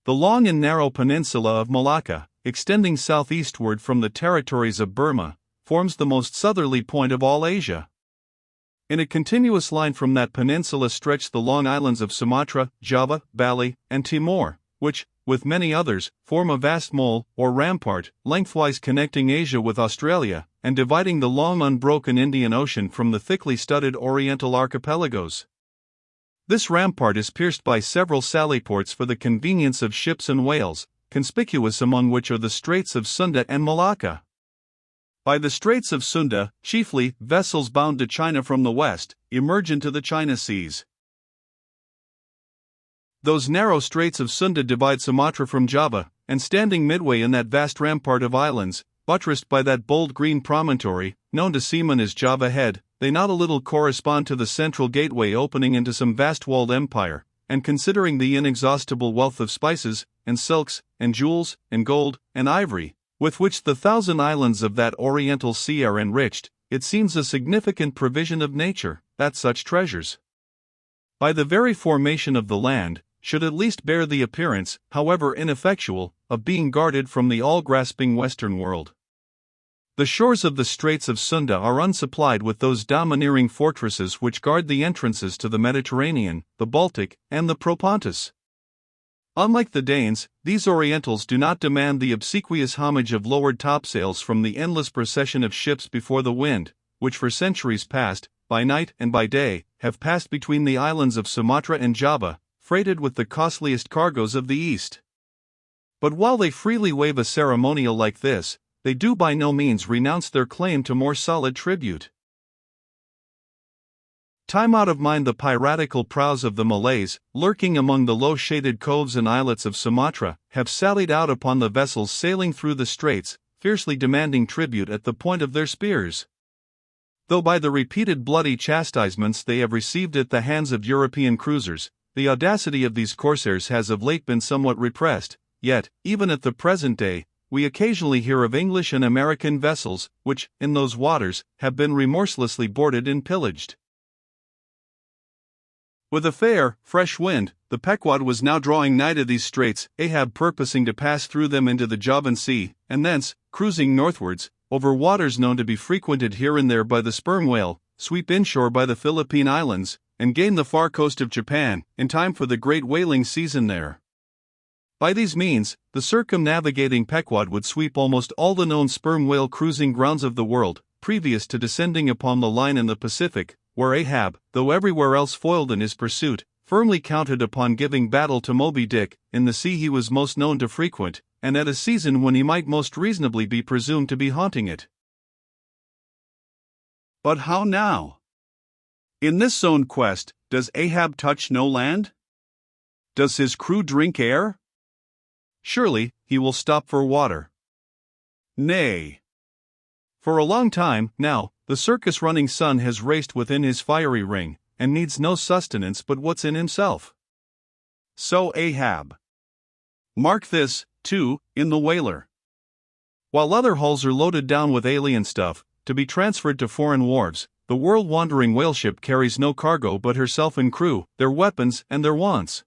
The long and narrow peninsula of Malacca, extending southeastward from the territories of Burma, forms the most southerly point of all Asia. In a continuous line from that peninsula stretch the long islands of Sumatra, Java, Bali, and Timor, which, with many others, form a vast mole, or rampart, lengthwise connecting Asia with Australia, and dividing the long unbroken Indian Ocean from the thickly studded Oriental archipelagos. This rampart is pierced by several sallyports for the convenience of ships and whales, conspicuous among which are the Straits of Sunda and Malacca. By the Straits of Sunda, chiefly, vessels bound to China from the west, emerge into the China Seas. Those narrow Straits of Sunda divide Sumatra from Java, and standing midway in that vast rampart of islands, buttressed by that bold green promontory, known to seamen as Java Head, they not a little correspond to the central gateway opening into some vast walled empire, and considering the inexhaustible wealth of spices, and silks, and jewels, and gold, and ivory, with which the 1,000 islands of that Oriental Sea are enriched, it seems a significant provision of nature, that such treasures, by the very formation of the land, should at least bear the appearance, however ineffectual, of being guarded from the all-grasping Western world. The shores of the Straits of Sunda are unsupplied with those domineering fortresses which guard the entrances to the Mediterranean, the Baltic, and the Propontis. Unlike the Danes, these Orientals do not demand the obsequious homage of lowered topsails from the endless procession of ships before the wind, which for centuries past, by night and by day, have passed between the islands of Sumatra and Java, freighted with the costliest cargoes of the East. But while they freely waive a ceremonial like this, they do by no means renounce their claim to more solid tribute. Time out of mind the piratical prows of the Malays, lurking among the low-shaded coves and islets of Sumatra, have sallied out upon the vessels sailing through the straits, fiercely demanding tribute at the point of their spears. Though by the repeated bloody chastisements they have received at the hands of European cruisers, the audacity of these corsairs has of late been somewhat repressed, yet, even at the present day, we occasionally hear of English and American vessels, which, in those waters, have been remorselessly boarded and pillaged. With a fair, fresh wind, the Pequod was now drawing nigh to these straits, Ahab purposing to pass through them into the Javan Sea, and thence, cruising northwards, over waters known to be frequented here and there by the sperm whale, sweep inshore by the Philippine Islands, and gain the far coast of Japan, in time for the great whaling season there. By these means, the circumnavigating Pequod would sweep almost all the known sperm whale cruising grounds of the world, previous to descending upon the line in the Pacific, where Ahab, though everywhere else foiled in his pursuit, firmly counted upon giving battle to Moby-Dick, in the sea he was most known to frequent, and at a season when he might most reasonably be presumed to be haunting it. But how now? In this zone quest, does Ahab touch no land? Does his crew drink air? Surely, he will stop for water. Nay. For a long time, now, the circus-running sun has raced within his fiery ring, and needs no sustenance but what's in himself. So Ahab. Mark this, too, in the whaler. While other hulls are loaded down with alien stuff, to be transferred to foreign wharves, the world-wandering whaleship carries no cargo but herself and crew, their weapons and their wants.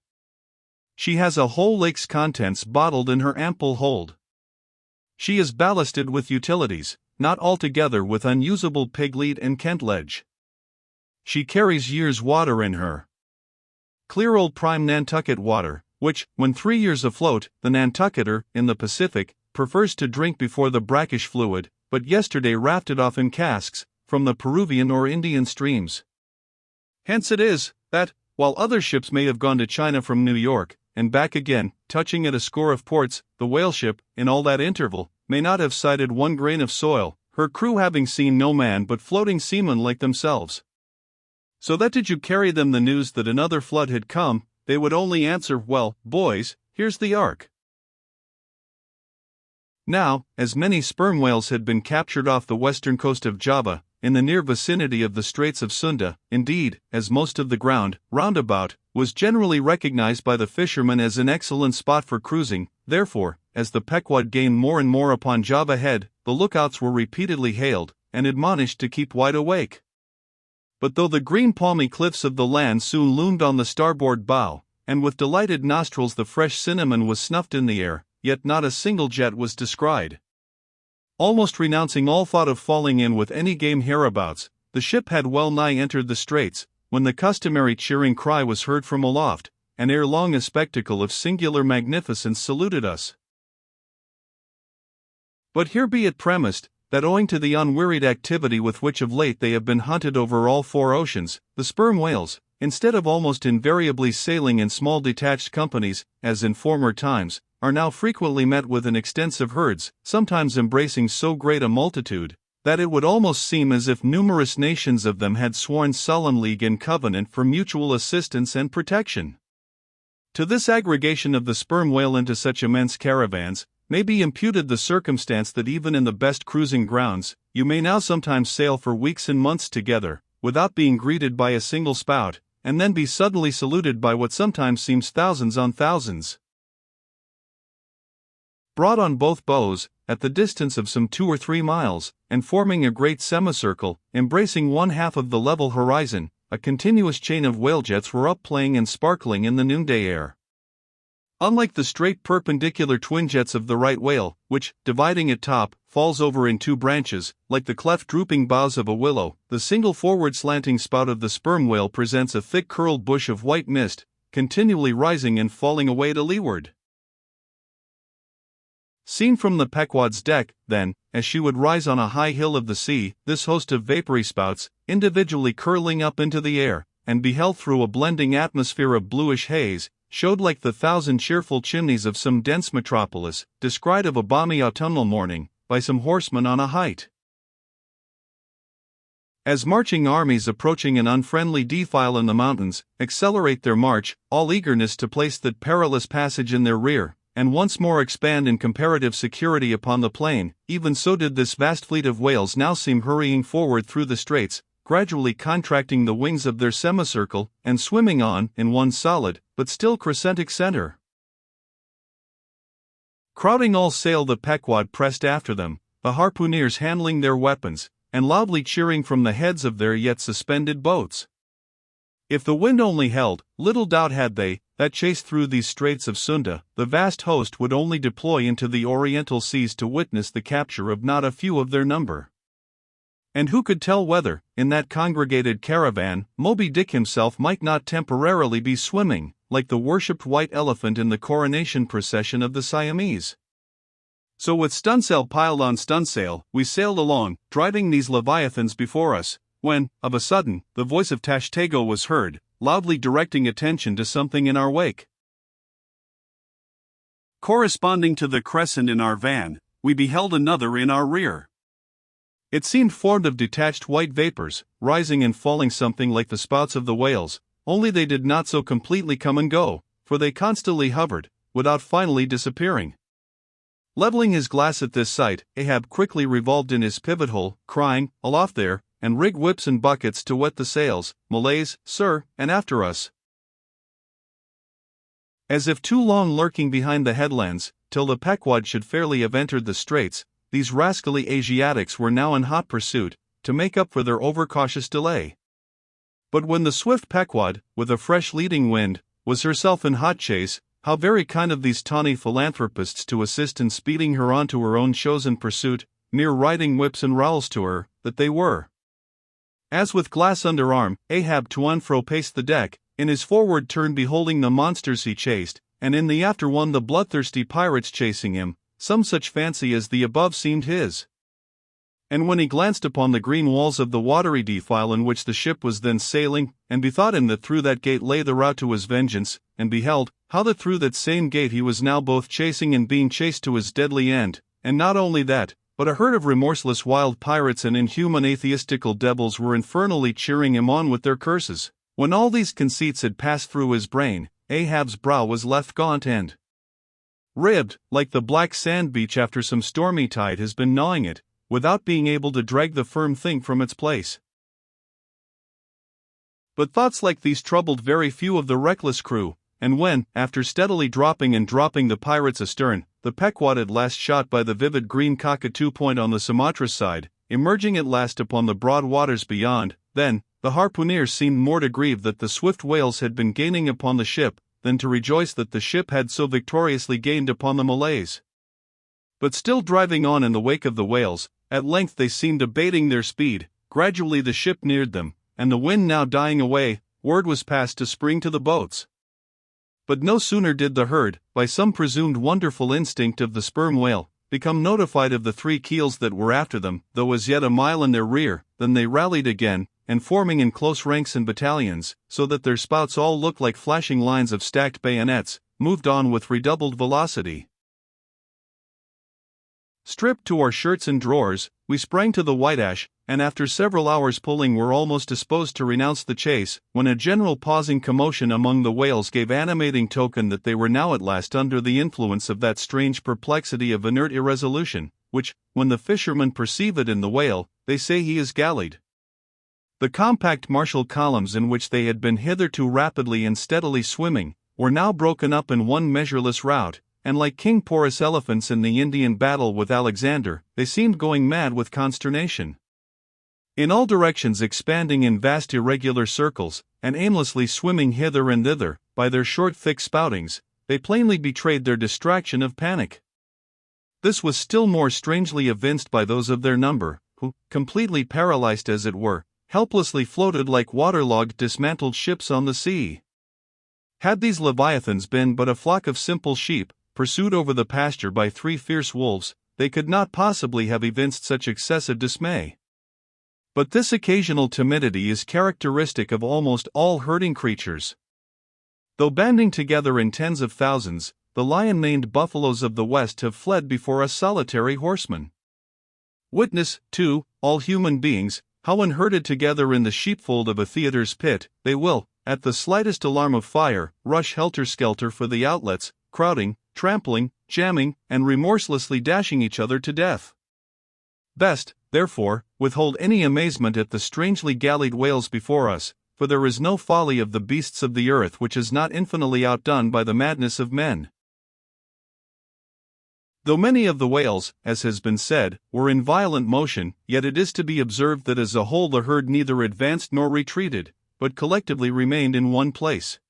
She has a whole lake's contents bottled in her ample hold. She is ballasted with utilities, not altogether with unusable piglead and kentledge. She carries years' water in her. Clear old prime Nantucket water, which, when 3 years afloat, the Nantucketer, in the Pacific, prefers to drink before the brackish fluid, but yesterday rafted off in casks, from the Peruvian or Indian streams. Hence it is, that, while other ships may have gone to China from New York, and back again, touching at a score of ports, the whaleship, in all that interval, may not have sighted one grain of soil, her crew having seen no man but floating seamen like themselves. So that did you carry them the news that another flood had come, they would only answer, well, boys, here's the ark. Now, as many sperm whales had been captured off the western coast of Java, in the near vicinity of the Straits of Sunda, indeed, as most of the ground, round about, was generally recognized by the fishermen as an excellent spot for cruising, therefore, as the Pequod gained more and more upon Java Head, the lookouts were repeatedly hailed, and admonished to keep wide awake. But though the green palmy cliffs of the land soon loomed on the starboard bow, and with delighted nostrils the fresh cinnamon was snuffed in the air, yet not a single jet was descried. Almost renouncing all thought of falling in with any game hereabouts, the ship had well nigh entered the straits, when the customary cheering cry was heard from aloft, and ere long a spectacle of singular magnificence saluted us. But here be it premised, that owing to the unwearied activity with which of late they have been hunted over all four oceans, the sperm whales, instead of almost invariably sailing in small detached companies, as in former times, are now frequently met with in extensive herds, sometimes embracing so great a multitude, that it would almost seem as if numerous nations of them had sworn solemn league and covenant for mutual assistance and protection. To this aggregation of the sperm whale into such immense caravans, may be imputed the circumstance that even in the best cruising grounds, you may now sometimes sail for weeks and months together, without being greeted by a single spout, and then be suddenly saluted by what sometimes seems thousands on thousands. Brought on both bows, at the distance of some 2 or 3 miles, and forming a great semicircle, embracing one half of the level horizon, a continuous chain of whalejets were up playing and sparkling in the noonday air. Unlike the straight perpendicular twin jets of the right whale, which, dividing at top, falls over in 2 branches, like the cleft drooping boughs of a willow, the single forward slanting spout of the sperm whale presents a thick curled bush of white mist, continually rising and falling away to leeward. Seen from the Pequod's deck, then, as she would rise on a high hill of the sea, this host of vapory spouts, individually curling up into the air, and beheld through a blending atmosphere of bluish haze, showed like the 1,000 cheerful chimneys of some dense metropolis, descried of a balmy autumnal morning, by some horseman on a height. As marching armies approaching an unfriendly defile in the mountains, accelerate their march, all eagerness to place that perilous passage in their rear, and once more expand in comparative security upon the plain, even so did this vast fleet of whales now seem hurrying forward through the straits, gradually contracting the wings of their semicircle, and swimming on in one solid, but still crescentic center. Crowding all sail, the Pequod pressed after them, the harpooneers handling their weapons, and loudly cheering from the heads of their yet suspended boats. If the wind only held, little doubt had they, that chased through these straits of Sunda, the vast host would only deploy into the oriental seas to witness the capture of not a few of their number. And who could tell whether, in that congregated caravan, Moby-Dick himself might not temporarily be swimming, like the worshipped white elephant in the coronation procession of the Siamese? So with stunsail piled on stunsail, we sailed along, driving these leviathans before us, when, of a sudden, the voice of Tashtego was heard, loudly directing attention to something in our wake. Corresponding to the crescent in our van, we beheld another in our rear. It seemed formed of detached white vapors, rising and falling something like the spouts of the whales, only they did not so completely come and go, for they constantly hovered, without finally disappearing. Leveling his glass at this sight, Ahab quickly revolved in his pivot hole, crying, "Aloft there, and rig whips and buckets to wet the sails, Malays, sir, and after us." As if too long lurking behind the headlands, till the Pequod should fairly have entered the straits, these rascally Asiatics were now in hot pursuit, to make up for their overcautious delay. But when the swift Pequod, with a fresh leading wind, was herself in hot chase, how very kind of these tawny philanthropists to assist in speeding her on to her own chosen pursuit, mere riding whips and rowels to her, that they were. As with glass under arm, Ahab to and fro paced the deck, in his forward turn beholding the monsters he chased, and in the after one the bloodthirsty pirates chasing him, some such fancy as the above seemed his. And when he glanced upon the green walls of the watery defile in which the ship was then sailing, and bethought him that through that gate lay the route to his vengeance, and beheld how that through that same gate he was now both chasing and being chased to his deadly end, and not only that, but a herd of remorseless wild pirates and inhuman atheistical devils were infernally cheering him on with their curses, when all these conceits had passed through his brain, Ahab's brow was left gaunt and ribbed, like the black sand beach after some stormy tide has been gnawing it, without being able to drag the firm thing from its place. But thoughts like these troubled very few of the reckless crew, and when, after steadily dropping the pirates astern, the Pequod at last shot by the vivid green cockatoo point on the Sumatra side, emerging at last upon the broad waters beyond, then, the harpooneers seemed more to grieve that the swift whales had been gaining upon the ship, than to rejoice that the ship had so victoriously gained upon the Malays. But still driving on in the wake of the whales, at length they seemed abating their speed. Gradually the ship neared them, and the wind now dying away, word was passed to spring to the boats. But no sooner did the herd, by some presumed wonderful instinct of the sperm whale, become notified of the 3 keels that were after them, though as yet a mile in their rear, than they rallied again, and forming in close ranks and battalions, so that their spouts all looked like flashing lines of stacked bayonets, moved on with redoubled velocity. Stripped to our shirts and drawers, we sprang to the Whiteash, and after several hours pulling were almost disposed to renounce the chase, when a general pausing commotion among the whales gave animating token that they were now at last under the influence of that strange perplexity of inert irresolution, which, when the fishermen perceive it in the whale, they say he is gallied. The compact martial columns in which they had been hitherto rapidly and steadily swimming, were now broken up in one measureless rout, and like King Porus elephants in the Indian battle with Alexander, they seemed going mad with consternation. In all directions expanding in vast irregular circles, and aimlessly swimming hither and thither, by their short thick spoutings, they plainly betrayed their distraction of panic. This was still more strangely evinced by those of their number, who, completely paralyzed as it were, helplessly floated like waterlogged dismantled ships on the sea. Had these leviathans been but a flock of simple sheep, pursued over the pasture by 3 fierce wolves, they could not possibly have evinced such excessive dismay. But this occasional timidity is characteristic of almost all herding creatures. Though banding together in tens of thousands, the lion-maned buffaloes of the West have fled before a solitary horseman. Witness, too, all human beings, how when herded together in the sheepfold of a theatre's pit, they will, at the slightest alarm of fire, rush helter-skelter for the outlets, crowding, trampling, jamming, and remorselessly dashing each other to death. Best, therefore, withhold any amazement at the strangely gallied whales before us, for there is no folly of the beasts of the earth which is not infinitely outdone by the madness of men. Though many of the whales, as has been said, were in violent motion, yet it is to be observed that as a whole the herd neither advanced nor retreated, but collectively remained in one place.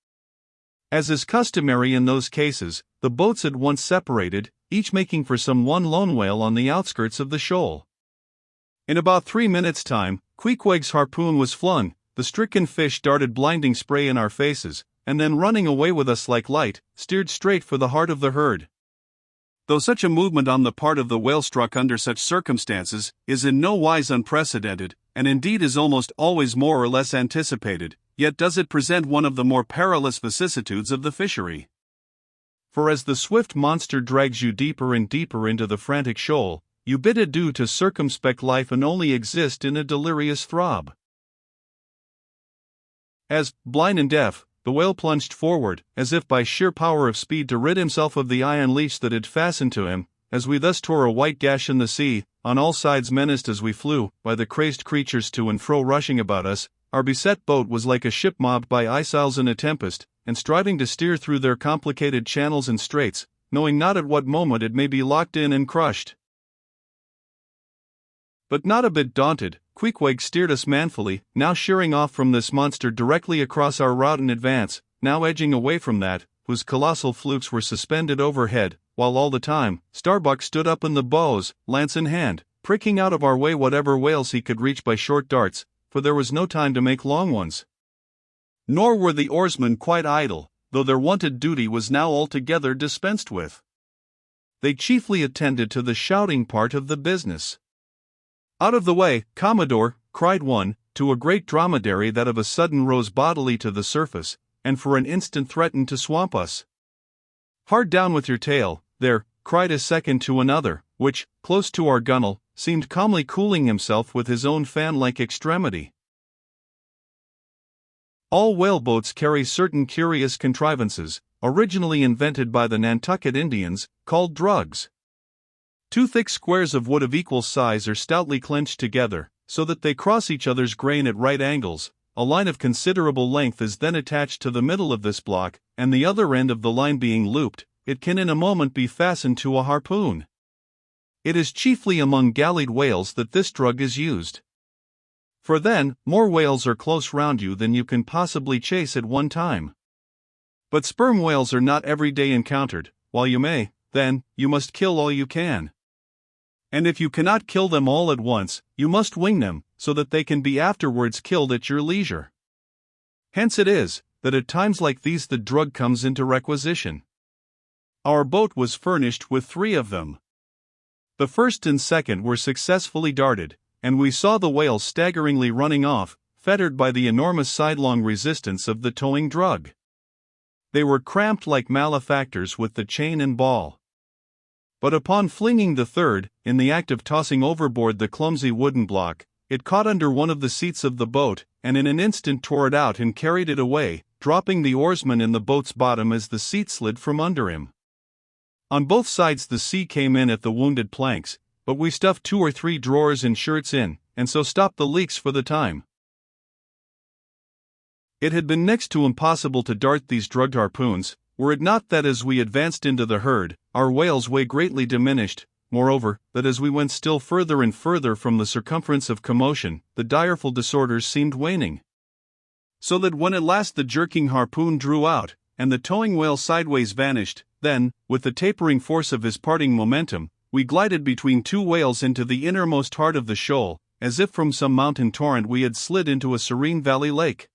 As is customary in those cases, the boats at once separated, each making for some one lone whale on the outskirts of the shoal. In about 3 minutes' time, Queequeg's harpoon was flung, the stricken fish darted blinding spray in our faces, and then running away with us like light, steered straight for the heart of the herd. Though such a movement on the part of the whale struck under such circumstances is in no wise unprecedented, and indeed is almost always more or less anticipated, yet does it present one of the more perilous vicissitudes of the fishery. For as the swift monster drags you deeper and deeper into the frantic shoal, you bid adieu to circumspect life and only exist in a delirious throb. As, blind and deaf, the whale plunged forward, as if by sheer power of speed to rid himself of the iron leash that had fastened to him, as we thus tore a white gash in the sea, on all sides menaced as we flew, by the crazed creatures to and fro rushing about us, our beset boat was like a ship mobbed by ice isles in a tempest, and striving to steer through their complicated channels and straits, knowing not at what moment it may be locked in and crushed. But not a bit daunted, Queequeg steered us manfully, now sheering off from this monster directly across our route in advance, now edging away from that, whose colossal flukes were suspended overhead, while all the time, Starbuck stood up in the bows, lance in hand, pricking out of our way whatever whales he could reach by short darts, for there was no time to make long ones. Nor were the oarsmen quite idle, though their wonted duty was now altogether dispensed with. They chiefly attended to the shouting part of the business. "Out of the way, Commodore," cried one, to a great dromedary that of a sudden rose bodily to the surface, and for an instant threatened to swamp us. "Hard down with your tail, there," cried a second to another, which, close to our gunwale, seemed calmly cooling himself with his own fan-like extremity. All whaleboats carry certain curious contrivances, originally invented by the Nantucket Indians, called drugs. 2 thick squares of wood of equal size are stoutly clenched together, so that they cross each other's grain at right angles. A line of considerable length is then attached to the middle of this block, and the other end of the line being looped, it can in a moment be fastened to a harpoon. It is chiefly among gallied whales that this drug is used. For then, more whales are close round you than you can possibly chase at one time. But sperm whales are not every day encountered. While you may, then, you must kill all you can. And if you cannot kill them all at once, you must wing them, so that they can be afterwards killed at your leisure. Hence it is, that at times like these the drug comes into requisition. Our boat was furnished with 3 of them. The first and second were successfully darted, and we saw the whales staggeringly running off, fettered by the enormous sidelong resistance of the towing drug. They were cramped like malefactors with the chain and ball. But upon flinging the third, in the act of tossing overboard the clumsy wooden block, it caught under one of the seats of the boat, and in an instant tore it out and carried it away, dropping the oarsman in the boat's bottom as the seat slid from under him. On both sides the sea came in at the wounded planks, but we stuffed 2 or 3 drawers and shirts in, and so stopped the leaks for the time. It had been next to impossible to dart these drugged harpoons, were it not that as we advanced into the herd, our whale's way greatly diminished, moreover, that as we went still further and further from the circumference of commotion, the direful disorders seemed waning. So that when at last the jerking harpoon drew out, and the towing whale sideways vanished, then, with the tapering force of his parting momentum, we glided between 2 whales into the innermost heart of the shoal, as if from some mountain torrent we had slid into a serene valley lake.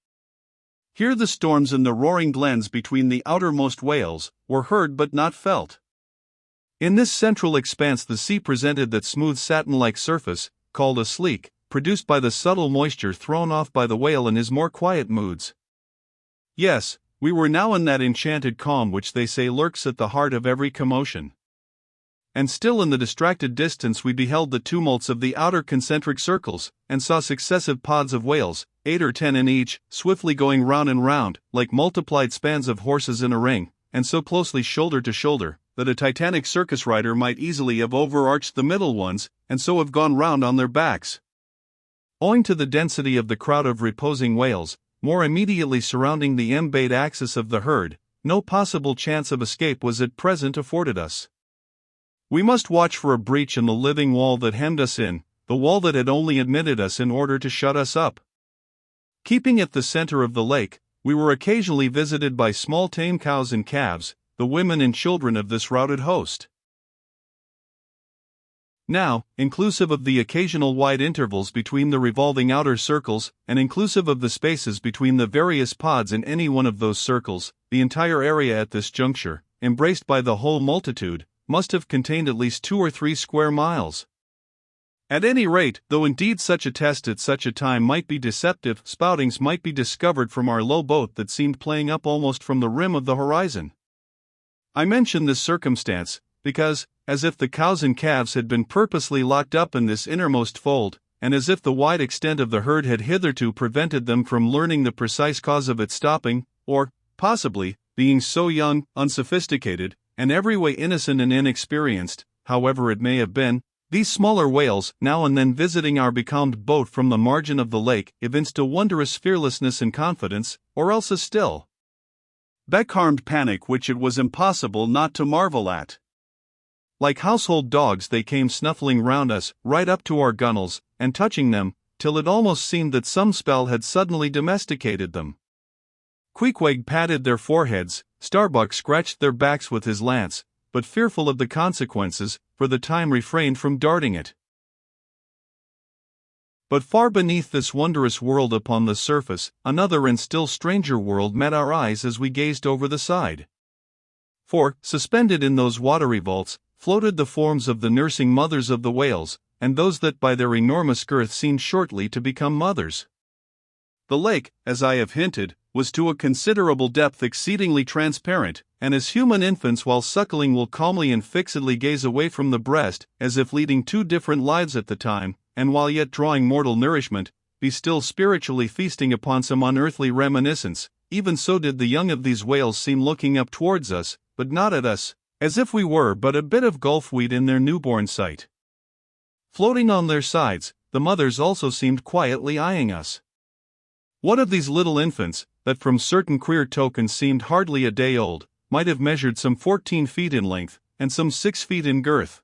Here the storms and the roaring glens between the outermost whales were heard but not felt. In this central expanse the sea presented that smooth satin-like surface, called a sleek, produced by the subtle moisture thrown off by the whale in his more quiet moods. Yes, we were now in that enchanted calm which they say lurks at the heart of every commotion. And still in the distracted distance we beheld the tumults of the outer concentric circles, and saw successive pods of whales, 8 or 10 in each, swiftly going round and round, like multiplied spans of horses in a ring, and so closely shoulder to shoulder, that a titanic circus rider might easily have overarched the middle ones, and so have gone round on their backs. Owing to the density of the crowd of reposing whales, more immediately surrounding the embayed axis of the herd, no possible chance of escape was at present afforded us. We must watch for a breach in the living wall that hemmed us in, the wall that had only admitted us in order to shut us up. Keeping at the center of the lake, we were occasionally visited by small tame cows and calves, the women and children of this routed host. Now, inclusive of the occasional wide intervals between the revolving outer circles, and inclusive of the spaces between the various pods in any one of those circles, the entire area at this juncture, embraced by the whole multitude, must have contained at least 2 or 3 square miles. At any rate, though indeed such a test at such a time might be deceptive, spoutings might be discovered from our low boat that seemed playing up almost from the rim of the horizon. I mention this circumstance, because, as if the cows and calves had been purposely locked up in this innermost fold, and as if the wide extent of the herd had hitherto prevented them from learning the precise cause of its stopping, or, possibly, being so young, unsophisticated, and every way innocent and inexperienced, however it may have been, these smaller whales, now and then visiting our becalmed boat from the margin of the lake, evinced a wondrous fearlessness and confidence, or else a still becalmed panic which it was impossible not to marvel at. Like household dogs they came snuffling round us, right up to our gunwales, and touching them, till it almost seemed that some spell had suddenly domesticated them. Queequeg patted their foreheads, Starbuck scratched their backs with his lance, but fearful of the consequences, for the time refrained from darting it. But far beneath this wondrous world upon the surface, another and still stranger world met our eyes as we gazed over the side. For, suspended in those watery vaults, floated the forms of the nursing mothers of the whales, and those that by their enormous girth seemed shortly to become mothers. The lake, as I have hinted, was to a considerable depth exceedingly transparent, and as human infants while suckling will calmly and fixedly gaze away from the breast, as if leading 2 different lives at the time, and while yet drawing mortal nourishment, be still spiritually feasting upon some unearthly reminiscence, even so did the young of these whales seem looking up towards us, but not at us, as if we were but a bit of gulfweed in their newborn sight. Floating on their sides, the mothers also seemed quietly eyeing us. One of these little infants, that from certain queer tokens seemed hardly a day old, might have measured some 14 feet in length, and some 6 feet in girth.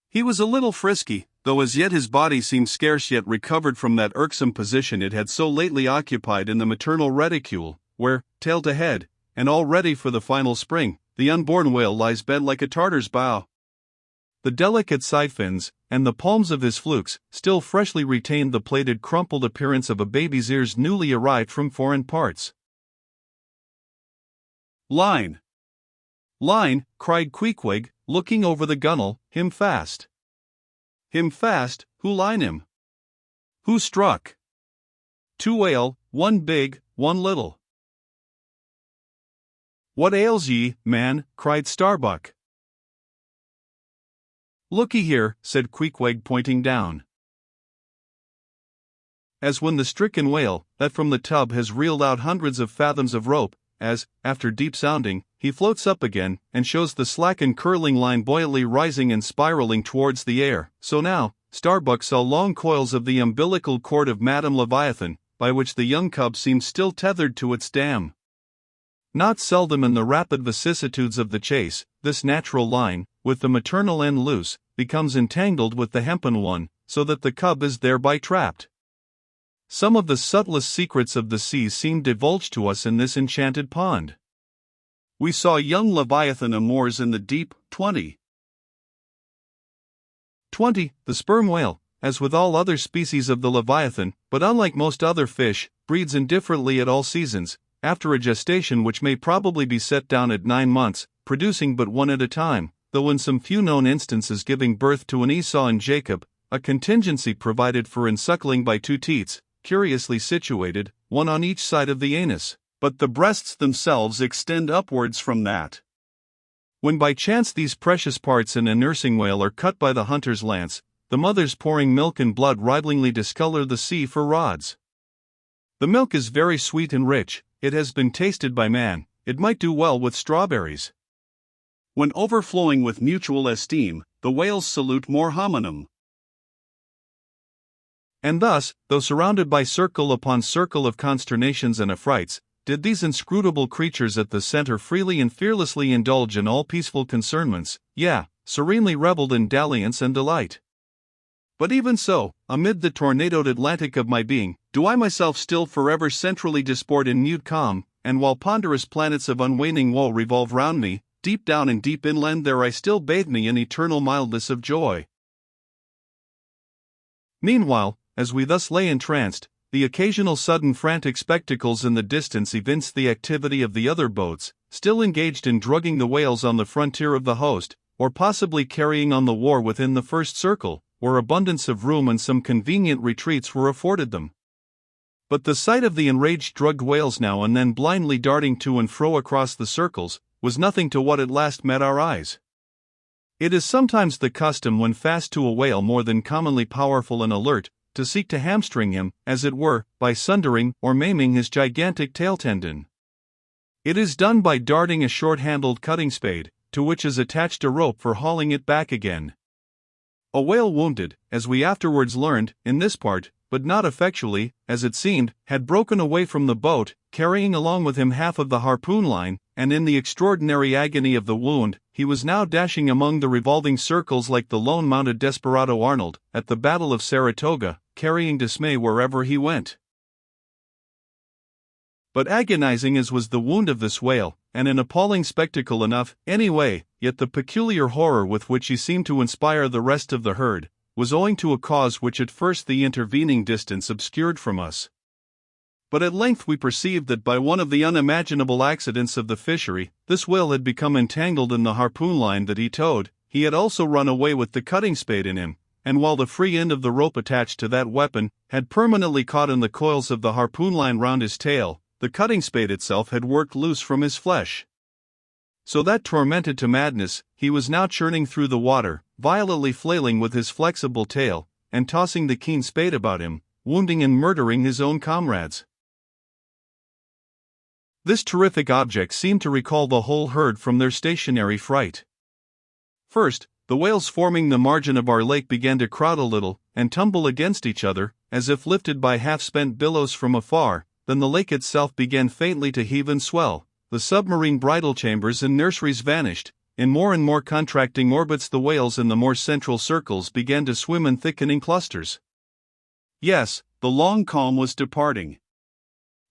He was a little frisky, though as yet his body seemed scarce yet recovered from that irksome position it had so lately occupied in the maternal reticule, where, tail to head, and all ready for the final spring, the unborn whale lies bent like a Tartar's bow. The delicate side fins, and the palms of his flukes, still freshly retained the plaited crumpled appearance of a baby's ears newly arrived from foreign parts. "Line! Line!" cried Queequeg, looking over the gunwale. "Him fast!" "Him fast? Who line him? Who struck?" "Two whale, one big, one little." "What ails ye, man?" cried Starbuck. "Looky here," said Queequeg, pointing down. As when the stricken whale, that from the tub has reeled out hundreds of fathoms of rope, as, after deep sounding, he floats up again, and shows the slack and curling line buoyantly rising and spiraling towards the air, so now, Starbuck saw long coils of the umbilical cord of Madame Leviathan, by which the young cub seemed still tethered to its dam. Not seldom in the rapid vicissitudes of the chase, this natural line, with the maternal end loose, becomes entangled with the hempen one, so that the cub is thereby trapped. Some of the subtlest secrets of the sea seemed divulged to us in this enchanted pond. We saw young Leviathan amours in the deep. 20. The sperm whale, as with all other species of the Leviathan, but unlike most other fish, breeds indifferently at all seasons, after a gestation which may probably be set down at 9 months, producing but one at a time, though in some few known instances giving birth to an Esau and Jacob, a contingency provided for in suckling by 2 teats, curiously situated, one on each side of the anus, but the breasts themselves extend upwards from that. When by chance these precious parts in a nursing whale are cut by the hunter's lance, the mothers pouring milk and blood rivalingly discolor the sea for rods. The milk is very sweet and rich, it has been tasted by man, it might do well with strawberries. When overflowing with mutual esteem, the whales salute more hominum. And thus, though surrounded by circle upon circle of consternations and affrights, did these inscrutable creatures at the center freely and fearlessly indulge in all peaceful concernments, serenely reveled in dalliance and delight. But even so, amid the tornadoed Atlantic of my being, do I myself still forever centrally disport in mute calm, and while ponderous planets of unwaning woe revolve round me, deep down and deep inland there I still bathe me in eternal mildness of joy. Meanwhile, as we thus lay entranced, the occasional sudden frantic spectacles in the distance evinced the activity of the other boats, still engaged in drugging the whales on the frontier of the host, or possibly carrying on the war within the first circle, where abundance of room and some convenient retreats were afforded them. But the sight of the enraged drugged whales now and then blindly darting to and fro across the circles, was nothing to what at last met our eyes. It is sometimes the custom when fast to a whale more than commonly powerful and alert, to seek to hamstring him, as it were, by sundering or maiming his gigantic tail tendon. It is done by darting a short-handled cutting spade, to which is attached a rope for hauling it back again. A whale wounded, as we afterwards learned, in this part, but not effectually, as it seemed, had broken away from the boat, carrying along with him half of the harpoon line, and in the extraordinary agony of the wound, he was now dashing among the revolving circles like the lone mounted desperado Arnold, at the Battle of Saratoga, carrying dismay wherever he went. But agonizing as was the wound of this whale, and an appalling spectacle enough, anyway, yet the peculiar horror with which he seemed to inspire the rest of the herd, was owing to a cause which at first the intervening distance obscured from us. But at length we perceived that by one of the unimaginable accidents of the fishery, this whale had become entangled in the harpoon line that he towed. He had also run away with the cutting spade in him, and while the free end of the rope attached to that weapon had permanently caught in the coils of the harpoon line round his tail, the cutting spade itself had worked loose from his flesh. So that, tormented to madness, he was now churning through the water, violently flailing with his flexible tail, and tossing the keen spade about him, wounding and murdering his own comrades. This terrific object seemed to recall the whole herd from their stationary fright. First, the whales forming the margin of our lake began to crowd a little, and tumble against each other, as if lifted by half-spent billows from afar. Then the lake itself began faintly to heave and swell. The submarine bridal chambers and nurseries vanished. In more and more contracting orbits the whales in the more central circles began to swim in thickening clusters. Yes, the long calm was departing.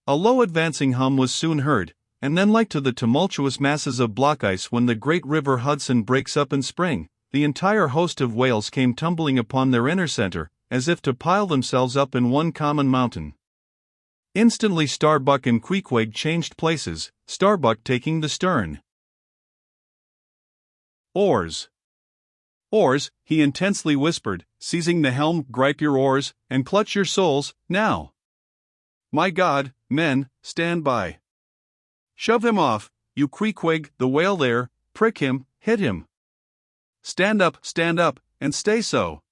A low advancing hum was soon heard, and then like to the tumultuous masses of block ice when the great river Hudson breaks up in spring, the entire host of whales came tumbling upon their inner center, as if to pile themselves up in one common mountain. Instantly Starbuck and Queequeg changed places, Starbuck taking the stern. Oars. Oars, he intensely whispered, seizing the helm. Gripe your oars, and clutch your souls, now. My God, men, stand by. Shove him off, you Queequeg, the whale there, prick him, hit him. Stand up, and stay so.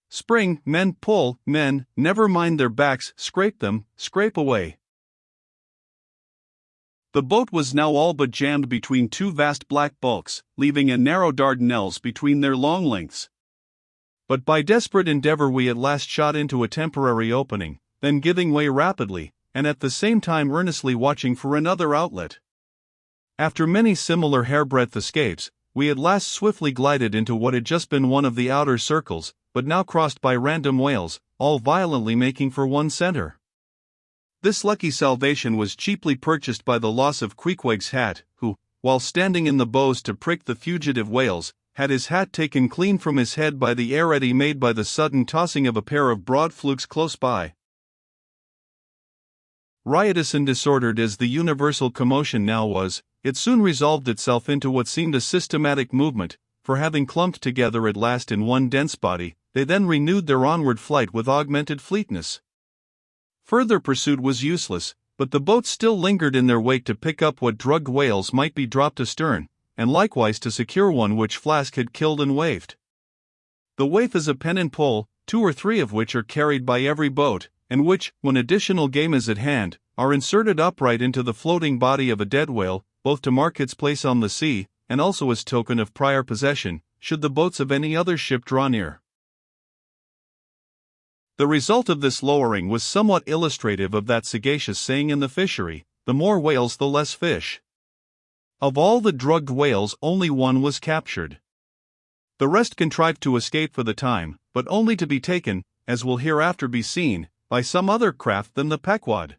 Spring, men, pull, men, never mind their backs, scrape them, scrape away. The boat was now all but jammed between two vast black bulks, leaving a narrow Dardanelles between their long lengths. But by desperate endeavor we at last shot into a temporary opening, then giving way rapidly, and at the same time earnestly watching for another outlet. After many similar hairbreadth escapes, we at last swiftly glided into what had just been one of the outer circles, but now crossed by random whales, all violently making for one center. This lucky salvation was cheaply purchased by the loss of Queequeg's hat, who, while standing in the bows to prick the fugitive whales, had his hat taken clean from his head by the air eddy made by the sudden tossing of a pair of broad flukes close by. Riotous and disordered as the universal commotion now was, it soon resolved itself into what seemed a systematic movement, for having clumped together at last in one dense body, they then renewed their onward flight with augmented fleetness. Further pursuit was useless, but the boats still lingered in their wake to pick up what drugged whales might be dropped astern, and likewise to secure one which Flask had killed and waifed. The waif is a pennon pole, 2 or 3 of which are carried by every boat, and which, when additional game is at hand, are inserted upright into the floating body of a dead whale, both to mark its place on the sea, and also as token of prior possession, should the boats of any other ship draw near. The result of this lowering was somewhat illustrative of that sagacious saying in the fishery, the more whales the less fish. Of all the drugged whales only one was captured. The rest contrived to escape for the time, but only to be taken, as will hereafter be seen, by some other craft than the Pequod.